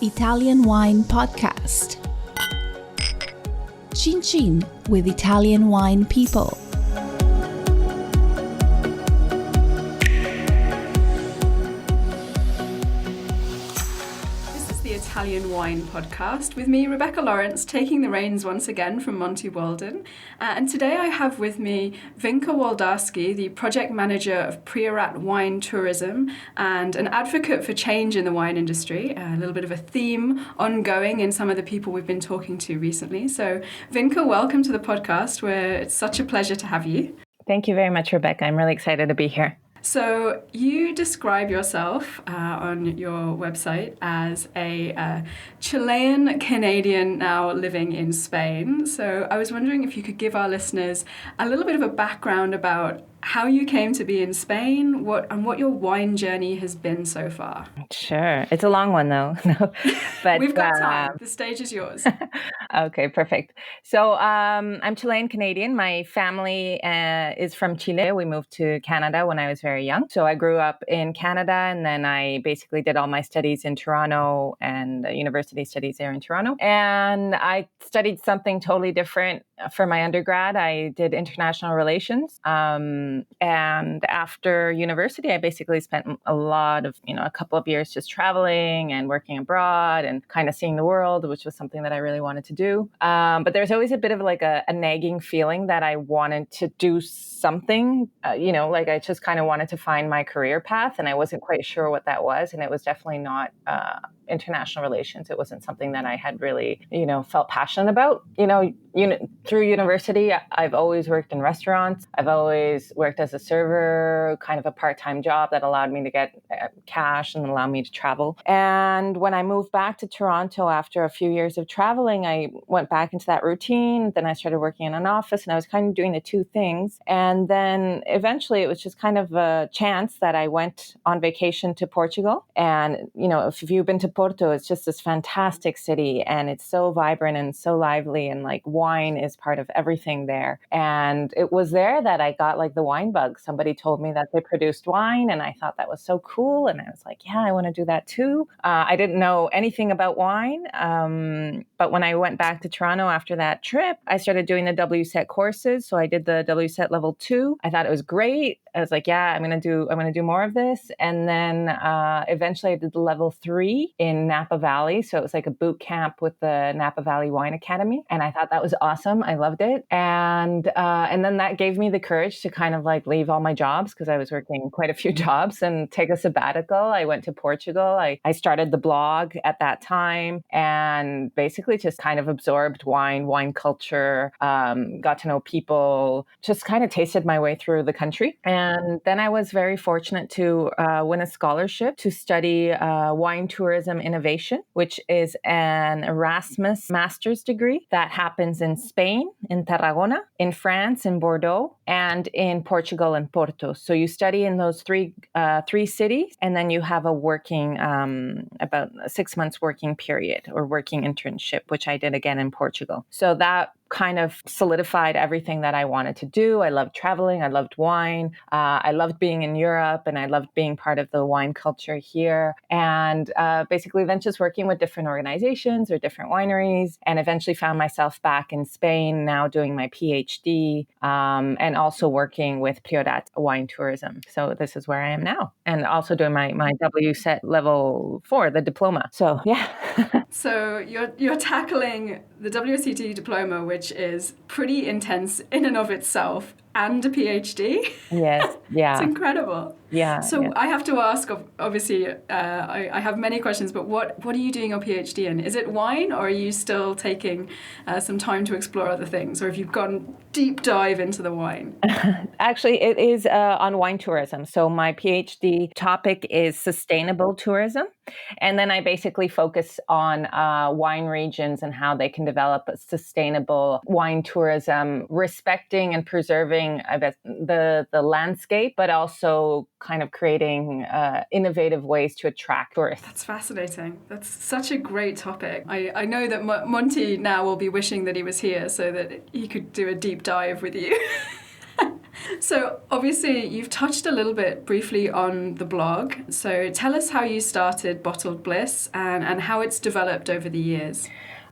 Italian Wine Podcast. Chin Chin with Italian wine people. Italian Wine Podcast with me, Rebecca Lawrence, taking the reins once again from Monty Walden. And today I have with me Vinka Woldarski, the project manager of Priorat Wine Tourism and an advocate for change in the wine industry. A little bit of a theme ongoing in some of the people we've been talking to recently. So Vinka, welcome to the podcast, where it's such a pleasure to have you. Thank you very much, Rebecca. I'm really excited to be here. So you describe yourself on your website as a Chilean Canadian now living in Spain. So I was wondering if you could give our listeners a little bit of a background about how you came to be in Spain, what your wine journey has been so far. Sure. It's a long one, though. No, but we've got time. The stage is yours. Okay, perfect. So I'm Chilean Canadian. My family is from Chile. We moved to Canada when I was very young. So I grew up in Canada, and then I basically did all my studies in Toronto and university studies there in Toronto. And I studied something totally different for my undergrad. I did international relations. And after university, I basically spent a couple of years just traveling and working abroad and kind of seeing the world, which was something that I really wanted to do. But there's always a bit of like a nagging feeling that I wanted to do something, I just kind of wanted to find my career path, and I wasn't quite sure what that was. And it was definitely not international relations. It wasn't something that I had really, felt passionate about. Through university, I've always worked in restaurants. I've always worked as a server, kind of a part-time job that allowed me to get cash and allow me to travel. And when I moved back to Toronto after a few years of traveling, I went back into that routine. Then I started working in an office, and I was kind of doing the two things. And then eventually it was just kind of a chance that I went on vacation to Portugal. And, if you've been to Porto, it's just this fantastic city, and it's so vibrant and so lively, and like wine is part of everything there. And it was there that I got like the wine bug. Somebody told me that they produced wine, and I thought that was so cool. And I was like, yeah, I want to do that too. I didn't know anything about wine. But when I went back to Toronto after that trip, I started doing the WSET courses. So I did the WSET Level 2. I thought it was great. I was like, yeah, I'm going to do more of this. And then eventually I did the Level 3 in Napa Valley. So it was like a boot camp with the Napa Valley Wine Academy. And I thought that was awesome. I loved it. And then that gave me the courage to kind of like leave all my jobs, because I was working quite a few jobs, and take a sabbatical. I went to Portugal. I started the blog at that time, and basically just kind of absorbed wine culture, got to know people, just kind of tasted my way through the country. And then I was very fortunate to win a scholarship to study wine tourism innovation, which is an Erasmus master's degree that happens in Spain, in Tarragona, in France, in Bordeaux, and in Portugal, in Porto. So you study in those three cities, and then you have a working, about a 6 months working period or working internship, which I did again in Portugal. So that kind of solidified everything that I wanted to do. I loved traveling. I loved wine. I loved being in Europe, and I loved being part of the wine culture here. And basically then just working with different organizations or different wineries, and eventually found myself back in Spain now doing my PhD, and also working with Priorat Wine Tourism. So this is where I am now, and also doing my WSET Level 4, the diploma. So yeah. So you're tackling the WSET diploma, which is pretty intense in and of itself, and a PhD. Yes, yeah. It's incredible. Yeah. So yeah. I have to ask, obviously, I have many questions, but what are you doing your PhD in? Is it wine, or are you still taking some time to explore other things, or have you gone deep dive into the wine? Actually, it is on wine tourism. So my PhD topic is sustainable tourism. And then I basically focus on wine regions and how they can develop a sustainable wine tourism, respecting and preserving, I bet, the landscape, but also kind of creating innovative ways to attract tourists. That's fascinating. That's such a great topic. I know that Monty now will be wishing that he was here so that he could do a deep dive with you. So obviously you've touched a little bit briefly on the blog. So tell us how you started Bottled Bliss and how it's developed over the years.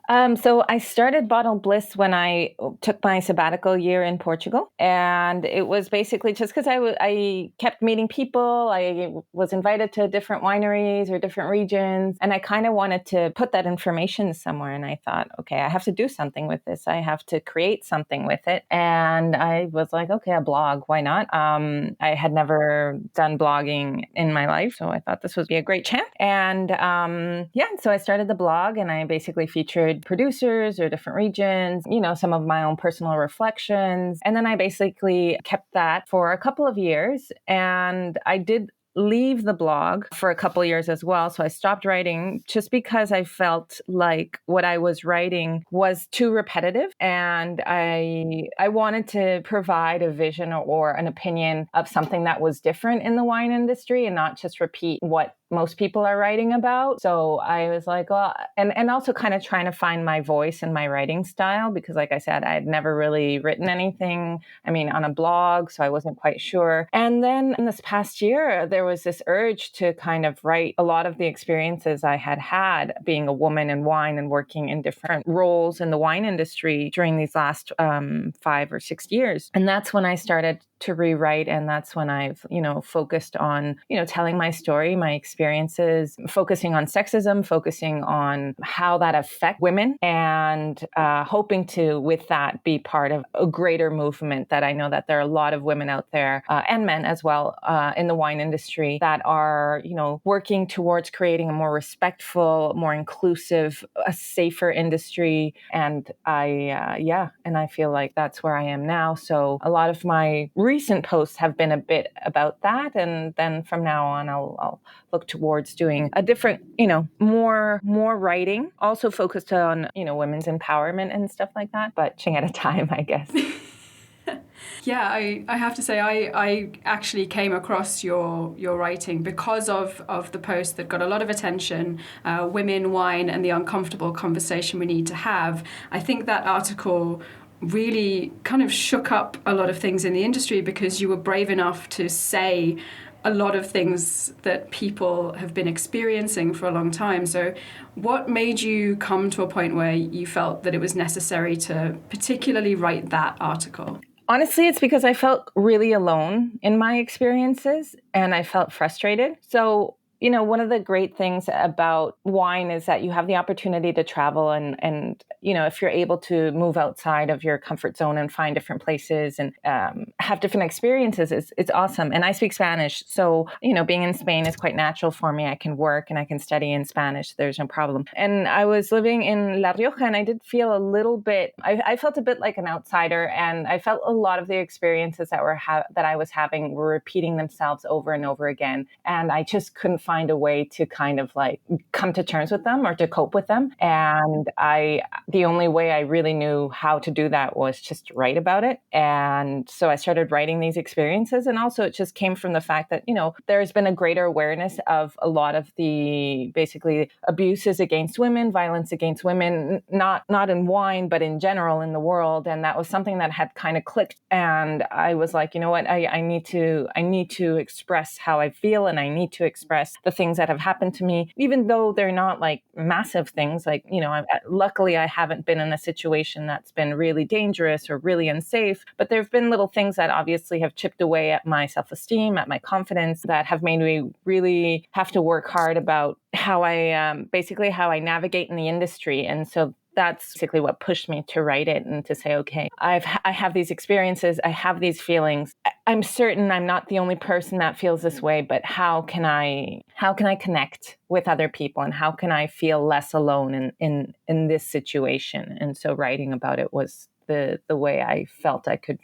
So I started Bottled Bliss when I took my sabbatical year in Portugal. And it was basically just because I kept meeting people. I was invited to different wineries or different regions. And I kind of wanted to put that information somewhere. And I thought, okay, I have to do something with this. I have to create something with it. And I was like, okay, a blog, why not? I had never done blogging in my life. So I thought this would be a great chance. And so I started the blog and I basically featured producers or different regions, some of my own personal reflections. And then I basically kept that for a couple of years. And I did leave the blog for a couple of years as well. So I stopped writing just because I felt like what I was writing was too repetitive. And I wanted to provide a vision or an opinion of something that was different in the wine industry and not just repeat what most people are writing about. So I was like, well, and also kind of trying to find my voice and my writing style, because like I said, I had never really written anything, on a blog, so I wasn't quite sure. And then in this past year, there was this urge to kind of write a lot of the experiences I had being a woman in wine and working in different roles in the wine industry during these last 5 or 6 years. And that's when I started to rewrite. And that's when I've, focused on, telling my story, my experiences, focusing on sexism, focusing on how that affects women, and hoping to, with that, be part of a greater movement that I know that there are a lot of women out there and men as well in the wine industry that are, working towards creating a more respectful, more inclusive, a safer industry. And I feel like that's where I am now. So a lot of my recent posts have been a bit about that. And then from now on, I'll look towards doing a different, more writing, also focused on, women's empowerment and stuff like that, but ching at a time, I guess. Yeah, I have to say I actually came across your writing because of the post that got a lot of attention, Women, Wine, and the Uncomfortable Conversation We Need to Have. I think that article really kind of shook up a lot of things in the industry because you were brave enough to say a lot of things that people have been experiencing for a long time. So what made you come to a point where you felt that it was necessary to particularly write that article? Honestly, it's because I felt really alone in my experiences and I felt frustrated. So, one of the great things about wine is that you have the opportunity to travel and if you're able to move outside of your comfort zone and find different places and have different experiences, it's awesome. And I speak Spanish. So, being in Spain is quite natural for me. I can work and I can study in Spanish. There's no problem. And I was living in La Rioja and I did feel a little bit, I felt a bit like an outsider, and I felt a lot of the experiences that I was having were repeating themselves over and over again. And I just couldn't find a way to kind of like come to terms with them or to cope with them. And the only way I really knew how to do that was just to write about it. And so I started writing these experiences. And also it just came from the fact that, there's been a greater awareness of a lot of the basically abuses against women, violence against women, not in wine, but in general in the world. And that was something that had kind of clicked. And I was like, you know what, I need to express how I feel, and I need to express the things that have happened to me, even though they're not like massive things. Like, luckily I haven't been in a situation that's been really dangerous or really unsafe, but there've been little things that obviously have chipped away at my self-esteem, at my confidence, that have made me really have to work hard about how I navigate in the industry. And so that's basically what pushed me to write it and to say, okay, I have these experiences, I have these feelings. I'm certain I'm not the only person that feels this way, but how can I connect with other people, and how can I feel less alone in this situation? And so writing about it was the way I felt I could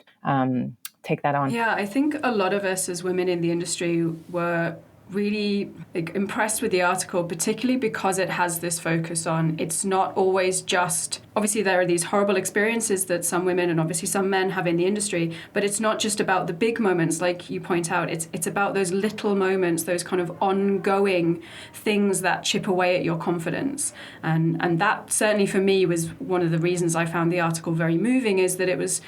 take that on. Yeah, I think a lot of us as women in the industry were really impressed with the article, particularly because it has this focus on, it's not always just, obviously there are these horrible experiences that some women and obviously some men have in the industry, but it's not just about the big moments like you point out. It's about those little moments, those kind of ongoing things that chip away at your confidence. And that certainly for me was one of the reasons I found the article very moving, is that it was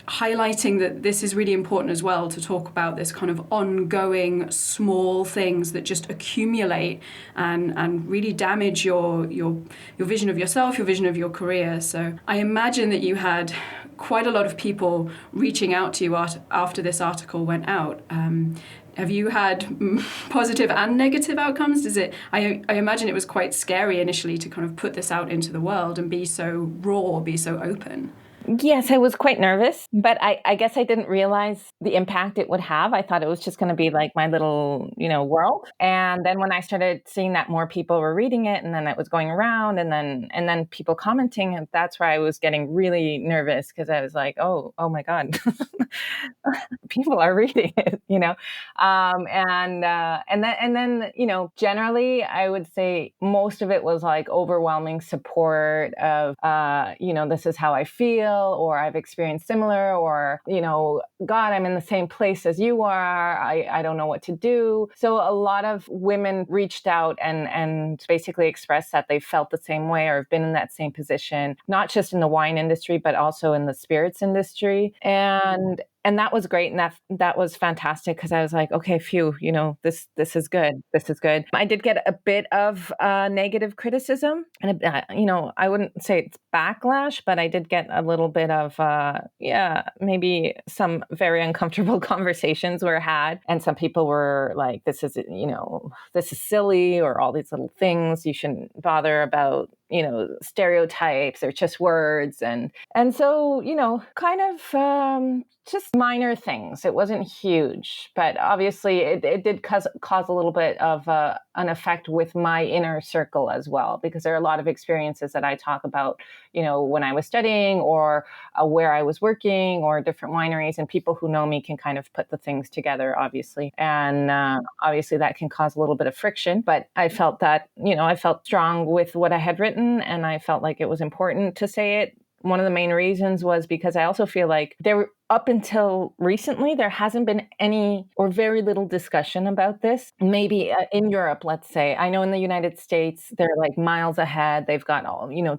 highlighting that this is really important as well, to talk about this kind of ongoing small things that just accumulate and really damage your vision of yourself, your vision of your career. So I imagine that you had quite a lot of people reaching out to you after this article went out. Have you had positive and negative outcomes? I imagine it was quite scary initially to kind of put this out into the world and be so raw, be so open. Yes, I was quite nervous, but I guess I didn't realize the impact it would have. I thought it was just going to be like my little, world. And then when I started seeing that more people were reading it, and then it was going around, and then people commenting, and that's where I was getting really nervous, because I was like, oh my God, people are reading it, and then generally I would say most of it was like overwhelming support of this is how I feel, or I've experienced similar, or God, I'm in the same place as you are, I don't know what to do. So a lot of women reached out and basically expressed that they felt the same way or have been in that same position, not just in the wine industry but also in the spirits industry. And that was great. And that was fantastic, because I was like, okay, phew, this is good. This is good. I did get a bit of negative criticism, and I wouldn't say it's backlash, but I did get a little bit of, maybe some very uncomfortable conversations were had. And some people were like, this is silly, or all these little things. You shouldn't bother about, stereotypes, or just words. And so, kind of just minor things. It wasn't huge, but obviously it did cause a little bit of an effect with my inner circle as well, because there are a lot of experiences that I talk about, when I was studying, or where I was working, or different wineries, and people who know me can kind of put the things together, obviously. And obviously that can cause a little bit of friction, but I felt that, I felt strong with what I had written, and I felt like it was important to say it. One of the main reasons was because I also feel like up until recently, there hasn't been any or very little discussion about this. Maybe in Europe, let's say. I know in the United States, they're like miles ahead. They've got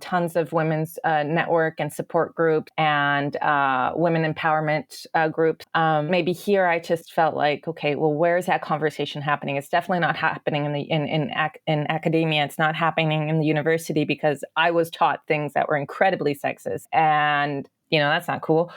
tons of women's network and support groups, and women empowerment groups. Maybe here, I just felt like, okay, well, where is that conversation happening? It's definitely not happening in academia. It's not happening in the university, because I was taught things that were incredibly sexist, and that's not cool.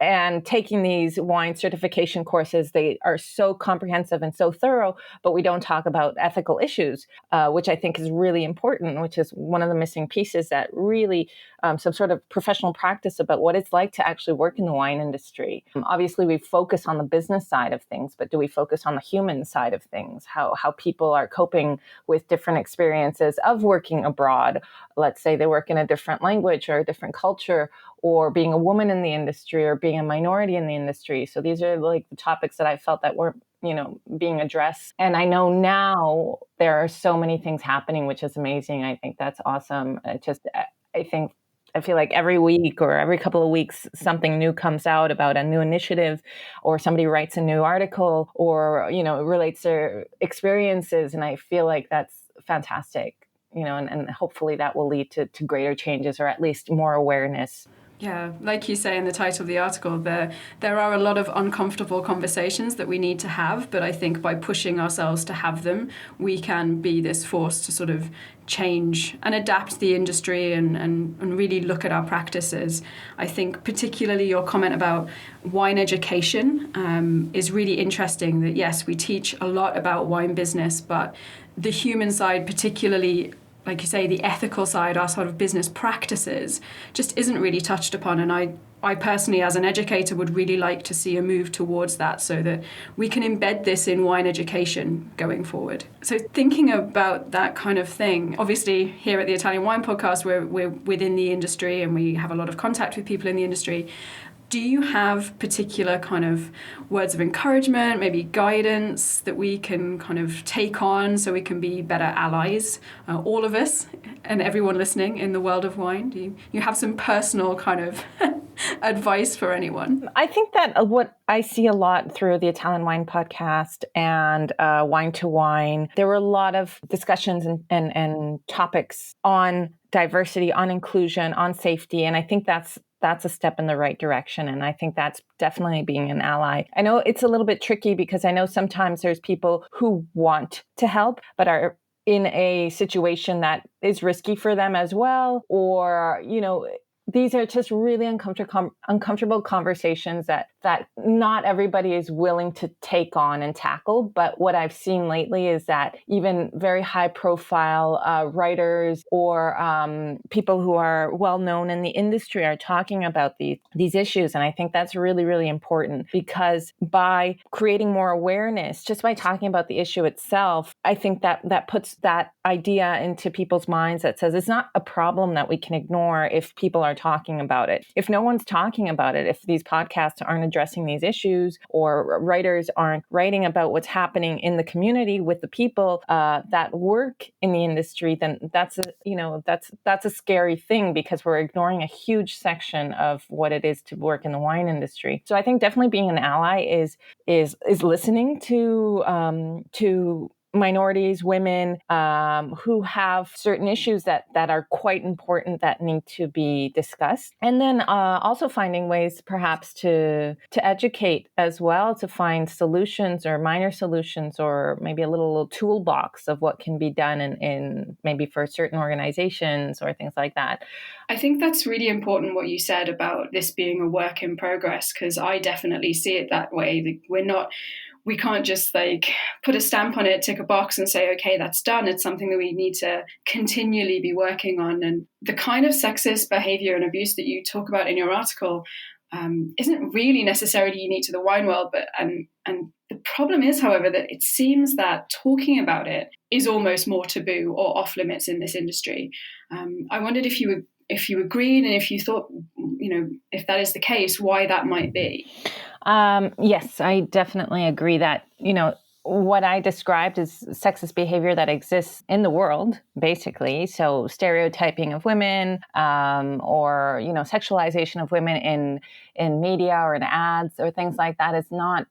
And taking these wine certification courses, they are so comprehensive and so thorough, but we don't talk about ethical issues, which I think is really important, which is one of the missing pieces, that really some sort of professional practice about what it's like to actually work in the wine industry. Obviously, we focus on the business side of things, but do we focus on the human side of things? How people are coping with different experiences of working abroad. Let's say they work in a different language or a different culture, or being a woman in the industry, or being a minority in the industry. So these are like the topics that I felt that were, being addressed. And I know now there are so many things happening, which is amazing. I think that's awesome. I feel like every week or every couple of weeks, something new comes out about a new initiative, or somebody writes a new article, or, relates their experiences. And I feel like that's fantastic, and hopefully that will lead to greater changes, or at least more awareness. Yeah, like you say in the title of the article, there are a lot of uncomfortable conversations that we need to have, but I think by pushing ourselves to have them, we can be this force to sort of change and adapt the industry and really look at our practices. I think particularly your comment about wine education is really interesting, that yes, we teach a lot about wine business, but the human side, particularly like you say, the ethical side, our sort of business practices, just isn't really touched upon. And I personally, as an educator, would really like to see a move towards that, so that we can embed this in wine education going forward. So thinking about that kind of thing, obviously here at the Italian Wine Podcast, we're within the industry and we have a lot of contact with people in the industry. Do you have particular kind of words of encouragement, maybe guidance that we can kind of take on so we can be better allies, all of us and everyone listening in the world of wine? Do you have some personal kind of advice for anyone? I think that what I see a lot through the Italian Wine Podcast and Wine to Wine, there were a lot of discussions and topics on diversity, on inclusion, on safety. And I think that's that's a step in the right direction. And I think that's definitely being an ally. I know it's a little bit tricky because I know sometimes there's people who want to help, but are in a situation that is risky for them as well. Or, these are just really uncomfortable conversations that not everybody is willing to take on and tackle. But what I've seen lately is that even very high profile writers or people who are well known in the industry are talking about these issues. And I think that's really, really important, because by creating more awareness, just by talking about the issue itself, I think that puts that idea into people's minds that says it's not a problem that we can ignore if people are talking about it. If no one's talking about it, if these podcasts aren't addressing these issues, or writers aren't writing about what's happening in the community with the people that work in the industry, then that's a scary thing, because we're ignoring a huge section of what it is to work in the wine industry. So I think definitely being an ally is listening to minorities, women who have certain issues that are quite important that need to be discussed. And then also finding ways perhaps to educate as well, to find solutions or minor solutions, or maybe a little toolbox of what can be done in maybe for certain organizations or things like that. I think that's really important what you said about this being a work in progress, because I definitely see it that way. We can't just put a stamp on it, tick a box and say, okay, that's done. It's something that we need to continually be working on. And the kind of sexist behavior and abuse that you talk about in your article isn't really necessarily unique to the wine world. And the problem is, however, that it seems that talking about it is almost more taboo or off limits in this industry. I wondered if you agreed, and if you thought, if that is the case, why that might be. Yes, I definitely agree that, what I described is sexist behavior that exists in the world, basically. So stereotyping of women, or, sexualization of women in media or in ads or things like that is not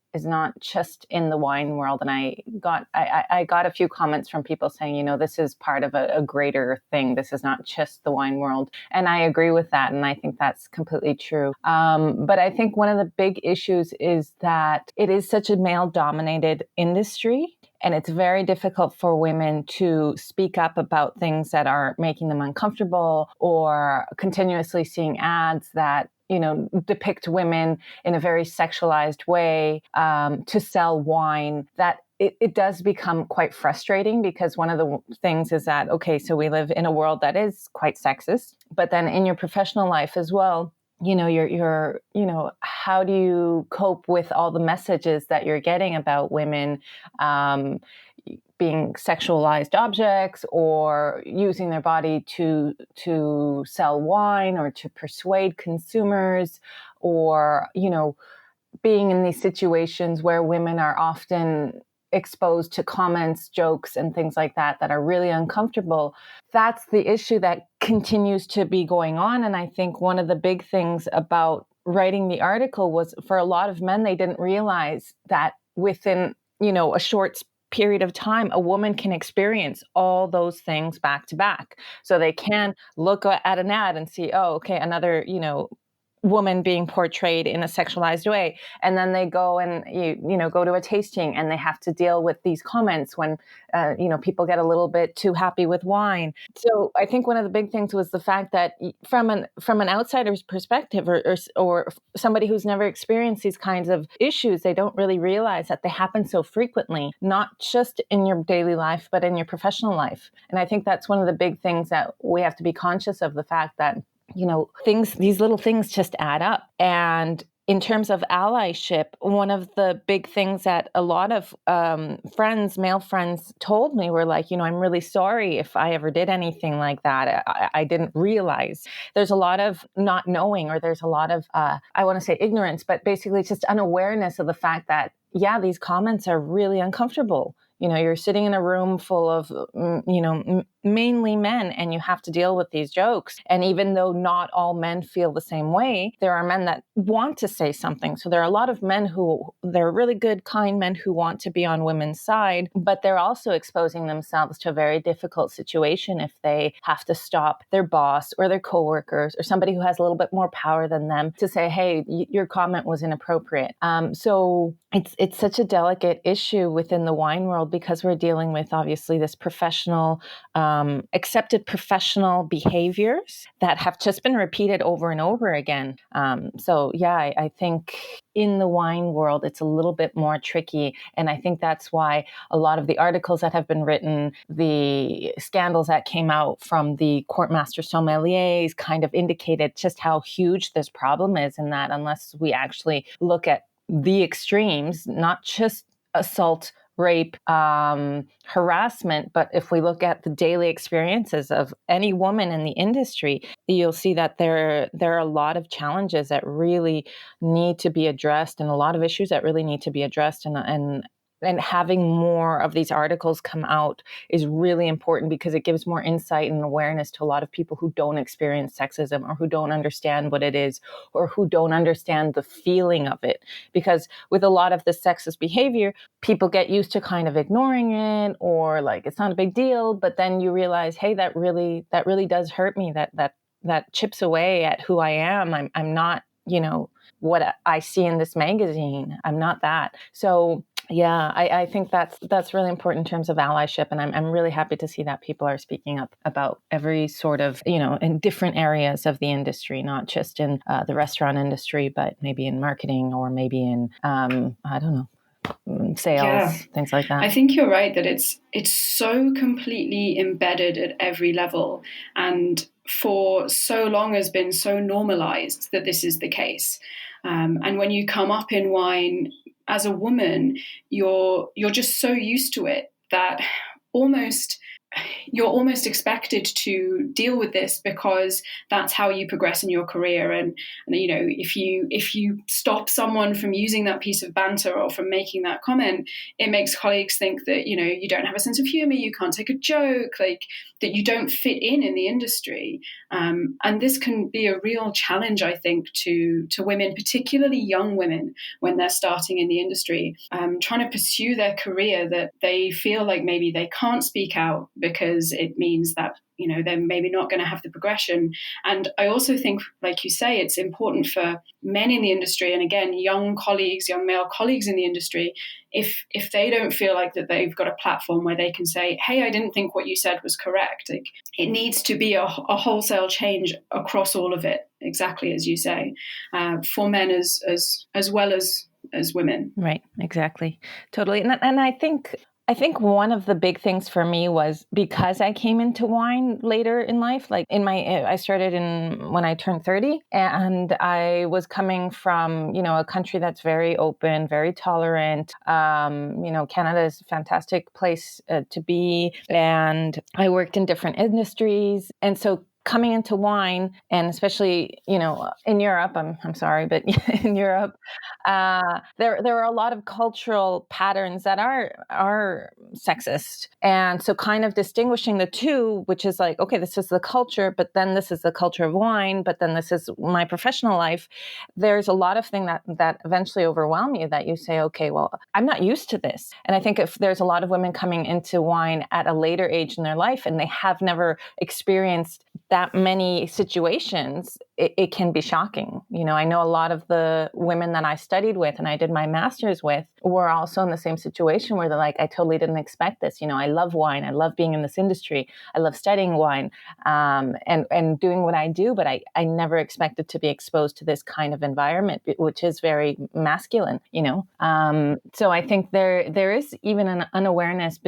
just in the wine world. And I got a few comments from people saying, this is part of a greater thing. This is not just the wine world. And I agree with that. And I think that's completely true. But I think one of the big issues is that it is such a male-dominated industry. And it's very difficult for women to speak up about things that are making them uncomfortable, or continuously seeing ads that depict women in a very sexualized way to sell wine. That it does become quite frustrating, because one of the things is that, okay, so we live in a world that is quite sexist, but then in your professional life as well, you're how do you cope with all the messages that you're getting about women being sexualized objects, or using their body to sell wine, or to persuade consumers, or, being in these situations where women are often exposed to comments, jokes, and things like that are really uncomfortable. That's the issue that continues to be going on. And I think one of the big things about writing the article was, for a lot of men, they didn't realize that within, a short period of time, a woman can experience all those things back to back. So they can look at an ad and see, oh, okay, another, woman being portrayed in a sexualized way, and then they go and go to a tasting, and they have to deal with these comments when people get a little bit too happy with wine. So I think one of the big things was the fact that from an outsider's perspective, or somebody who's never experienced these kinds of issues, they don't really realize that they happen so frequently, not just in your daily life, but in your professional life. And I think that's one of the big things that we have to be conscious of, the fact that these little things just add up. And in terms of allyship, one of the big things that a lot of male friends told me were like, I'm really sorry if I ever did anything like that. I didn't realize. There's a lot of not knowing, or there's a lot of, I want to say ignorance, but basically just unawareness of the fact that, these comments are really uncomfortable. You're sitting in a room full of, mainly men, and you have to deal with these jokes. And even though not all men feel the same way, there are men that want to say something. So there are a lot of men they're really good, kind men who want to be on women's side, but they're also exposing themselves to a very difficult situation if they have to stop their boss or their coworkers or somebody who has a little bit more power than them to say, hey, your comment was inappropriate. So it's such a delicate issue within the wine world because we're dealing with obviously this professional, accepted professional behaviors that have just been repeated over and over again. I think in the wine world, it's a little bit more tricky. And I think that's why a lot of the articles that have been written, the scandals that came out from the court master sommeliers kind of indicated just how huge this problem is, and that unless we actually look at the extremes, not just assault, rape, harassment, but if we look at the daily experiences of any woman in the industry, you'll see that there are a lot of challenges that really need to be addressed and a lot of issues that really need to be addressed. And having more of these articles come out is really important because it gives more insight and awareness to a lot of people who don't experience sexism or who don't understand what it is or who don't understand the feeling of it. Because with a lot of the sexist behavior, people get used to kind of ignoring it or like, it's not a big deal. But then you realize, hey, that really does hurt me. That chips away at who I am. I'm not, what I see in this magazine. I'm not that. So yeah, I think that's really important in terms of allyship. And I'm really happy to see that people are speaking up about every sort of, in different areas of the industry, not just in the restaurant industry, but maybe in marketing or maybe in, sales, things like that. I think you're right that it's so completely embedded at every level. And for so long has been so normalized that this is the case. And when you come up in wine as a woman, you're just so used to it that you're almost expected to deal with this because that's how you progress in your career. And if you stop someone from using that piece of banter or from making that comment, it makes colleagues think that, you don't have a sense of humor, you can't take a joke, like that you don't fit in the industry. And this can be a real challenge, I think, to women, particularly young women, when they're starting in the industry, trying to pursue their career, that they feel like maybe they can't speak out because it means that they're maybe not going to have the progression. And I also think, like you say, it's important for men in the industry, and again, young male colleagues in the industry, if they don't feel like that they've got a platform where they can say, hey, I didn't think what you said was correct. Like, it needs to be a wholesale change across all of it, exactly as you say, for men as well as women. Right, exactly. Totally. And I think one of the big things for me was because I came into wine later in life, like I started when I turned 30, and I was coming from, a country that's very open, very tolerant. Canada is a fantastic place to be. And I worked in different industries. And so coming into wine, and especially, in Europe, I'm sorry, but in Europe, there are a lot of cultural patterns that are sexist. And so kind of distinguishing the two, which is like, okay, this is the culture, but then this is the culture of wine, but then this is my professional life. There's a lot of things that eventually overwhelm you, that you say, okay, well, I'm not used to this. And I think if there's a lot of women coming into wine at a later age in their life and they have never experienced that many situations, it can be shocking. I know a lot of the women that I studied with and I did my master's with were also in the same situation where they're like, I totally didn't expect this. I love wine. I love being in this industry. I love studying wine and doing what I do, but I never expected to be exposed to this kind of environment, which is very masculine, So I think there is even an unawareness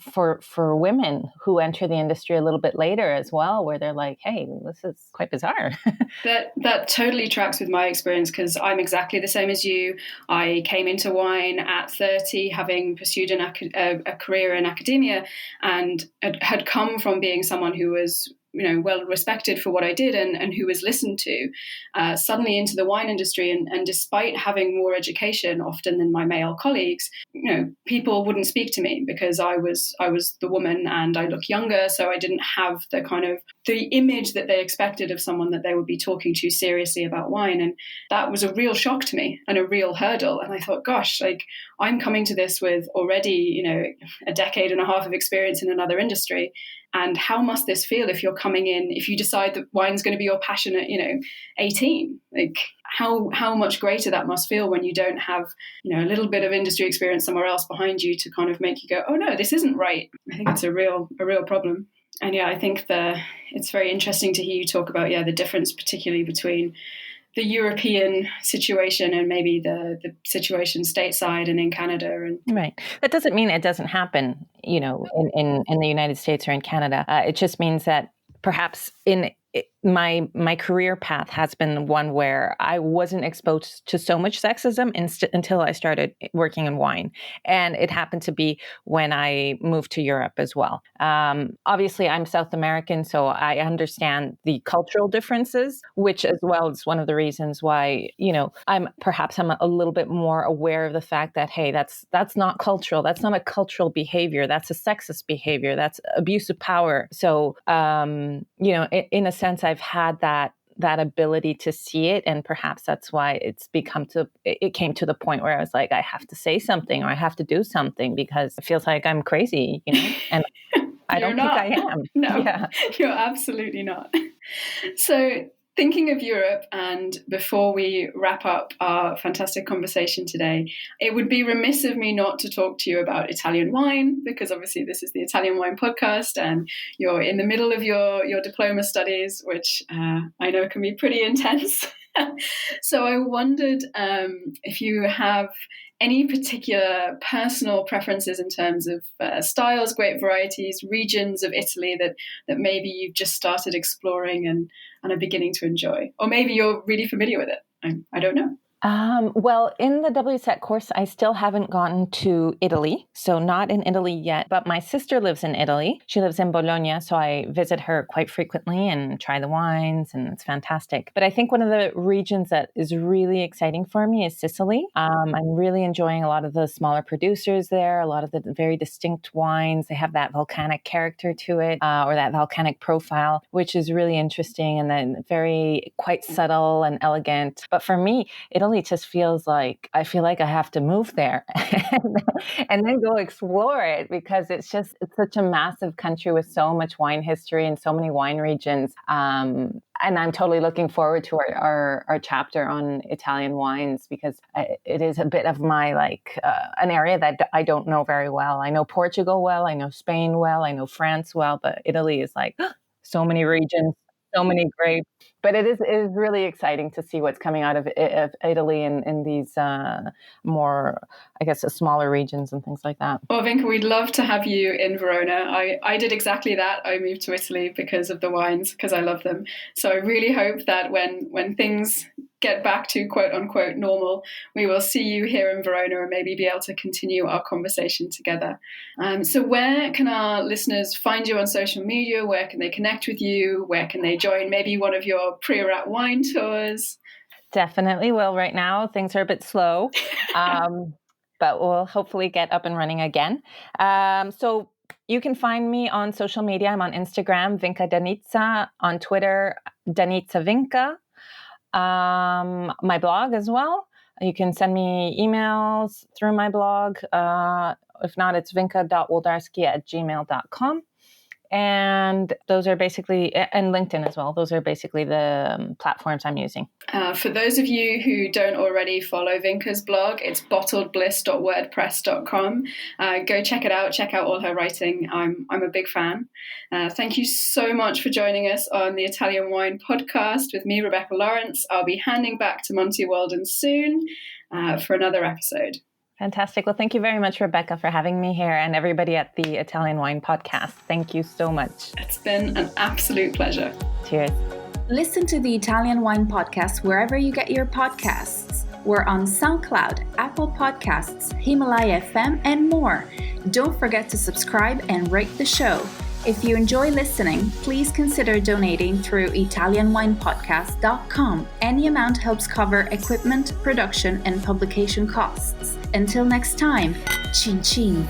for women who enter the industry a little bit later as well, where they're like, hey, this is quite bizarre. That totally tracks with my experience, because I'm exactly the same as you. I came into wine at 30, having pursued a career in academia, and had come from being someone who was well respected for what I did and who was listened to, suddenly into the wine industry. And despite having more education often than my male colleagues, people wouldn't speak to me because I was the woman and I look younger. So I didn't have the image that they expected of someone that they would be talking to seriously about wine. And that was a real shock to me and a real hurdle. And I thought, gosh, I'm coming to this with already, a decade and a half of experience in another industry. And how must this feel if you're coming in, if you decide that wine's going to be your passion at, 18? How much greater that must feel when you don't have, a little bit of industry experience somewhere else behind you to kind of make you go, oh no, this isn't right. I think it's a real problem. And I think it's very interesting to hear you talk about, the difference particularly between the European situation and maybe the situation stateside and in Canada. And right. That doesn't mean it doesn't happen, in the United States or in Canada. It just means that perhaps my career path has been one where I wasn't exposed to so much sexism until I started working in wine. And it happened to be when I moved to Europe as well. Obviously, I'm South American, so I understand the cultural differences, which as well is one of the reasons why, I'm a little bit more aware of the fact that, hey, that's not cultural. That's not a cultural behavior. That's a sexist behavior. That's abuse of power. So, in a sense, I've had that ability to see it, and perhaps that's why it came to the point where I was like, I have to say something or I have to do something because it feels like I'm crazy, and I don't think I am. No, you're absolutely not. So thinking of Europe, and before we wrap up our fantastic conversation today, it would be remiss of me not to talk to you about Italian wine, because obviously this is the Italian Wine Podcast and you're in the middle of your diploma studies, which I know can be pretty intense. So I wondered if you have any particular personal preferences in terms of styles, grape varieties, regions of Italy that maybe you've just started exploring and are beginning to enjoy, or maybe you're really familiar with it. I don't know. Well, in the WSET course, I still haven't gotten to Italy, so not in Italy yet, but my sister lives in Italy. She lives in Bologna, so I visit her quite frequently and try the wines, and it's fantastic. But I think one of the regions that is really exciting for me is Sicily. I'm really enjoying a lot of the smaller producers there, a lot of the very distinct wines. They have that volcanic character to it, or that volcanic profile, which is really interesting, and then very quite subtle and elegant. But for me, Italy just feels like I feel like I have to move there and then go explore it, because it's such a massive country with so much wine history and so many wine regions. And I'm totally looking forward to our chapter on Italian wines, because it is a bit of my an area that I don't know very well. I know Portugal well, I know Spain well, I know France well, but Italy is so many regions, so many grapes. But it is really exciting to see what's coming out of Italy in these more, I guess, smaller regions and things like that. Well, Vinka, we'd love to have you in Verona. I did exactly that. I moved to Italy because of the wines, because I love them. So I really hope that when things get back to quote unquote normal, we will see you here in Verona and maybe be able to continue our conversation together. So where can our listeners find you on social media? Where can they connect with you? Where can they join maybe one of your Priorat wine tours? Definitely. Well, right now things are a bit slow, but we'll hopefully get up and running again. So you can find me on social media. I'm on Instagram, Vinka Danica, on Twitter, Danica Vinka. My blog as well. You can send me emails through my blog. If not, it's vinka.woldarski@gmail.com. And those are basically, and LinkedIn as well. Those are basically the platforms I'm using. For those of you who don't already follow Vinka's blog, it's bottledbliss.wordpress.com. Go check it out. Check out all her writing. I'm a big fan. Thank you so much for joining us on the Italian Wine Podcast with me, Rebecca Lawrence. I'll be handing back to Monty Walden soon for another episode. Fantastic. Well, thank you very much, Rebecca, for having me here, and everybody at the Italian Wine Podcast. Thank you so much. It's been an absolute pleasure. Cheers. Listen to the Italian Wine Podcast wherever you get your podcasts. We're on SoundCloud, Apple Podcasts, Himalaya FM, and more. Don't forget to subscribe and rate the show. If you enjoy listening, please consider donating through ItalianWinePodcast.com. Any amount helps cover equipment, production, and publication costs. Until next time, chin chin.